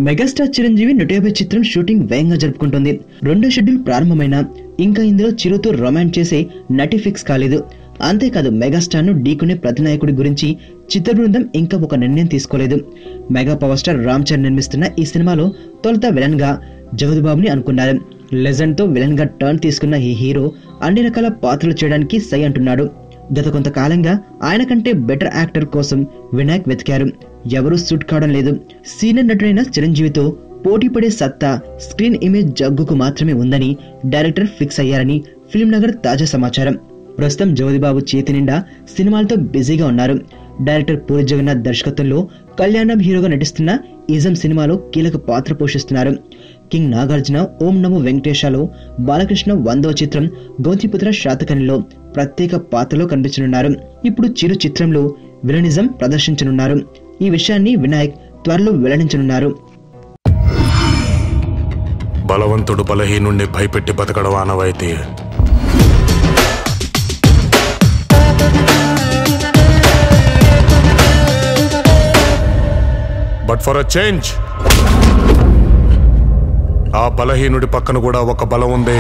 Megastar Chiranjeevi 150 చిత్రం shooting వేగంగా జరుపుకుంటుంది. రెండో షెడ్యూల్ ప్రారంభమైన ఇంకా ఇందులో చిరుతో రొమాన్స్ చేసే నటి ఫిక్స్ కాలేదు. అంతేకాదు మెగాస్టార్ ను ఢీకొనే ప్రతినాయకుడి గురించి చిత్ర బృందం ఇంకా ఒక నిర్ణయం తీసుకోలేదు. Mega power star Ram Charan నిర్మిస్తున్న ఈ సినిమాలో తొలుత విలన్ గా జగదుబాబుని అనుకున్నారు. లెజెండ్ తో విలన్ గా టర్న్ తీసుకున్న ఈ హీరో అన్ని రకాల పాత్రలు చేయడానికి సై అంటున్నాడు. గత కొంతకాలంగా ఆయన కంటే బెటర్ యాక్టర్ కోసం వినాయక్ వెతికారు. ఎవరూ సూట్ కావడం లేదు. సీనియర్ నటుడైన చిరంజీవితో పోటీ పడే సత్తా స్క్రీన్ ఇమేజ్ జగ్గుకు మాత్రమే ఉందని డైరెక్టర్ ఫిక్స్ అయ్యారని ఫిల్మ్ నగర్ తాజా సమాచారం. ప్రస్తుతం జగదిబాబు చేతి నిండా సినిమాలతో బిజీగా ఉన్నారు. డైరెక్టర్ పూరి జగన్నాథ్ దర్శకత్వంలో కళ్యాణం హీరోగా నటిస్తున్న ఇజం సినిమాలో కీలక పాత్ర పోషిస్తున్నారు. కింగ్ నాగార్జున ఓం నమో వెంకటేశాలో బాలకృష్ణ 100వ చిత్రం గౌతమిపుత్ర శాతకర్ణిలో ప్రత్యేక పాత్రలో కనిపించనున్నారు. ఇప్పుడు చిరు చిత్రంలో విలనిజం ప్రదర్శించనున్నారు. ఈ విషయాన్ని వినాయక్ త్వరలో వెల్లడించనున్నారు. బలవంతుడు బలహీనుణ్ణి భయపెట్టి బతకడం ఆనవాయితీ. బట్ ఫర్ అ చేంజ్ ఆ బలహీనుడి పక్కన కూడా ఒక బలం ఉంది.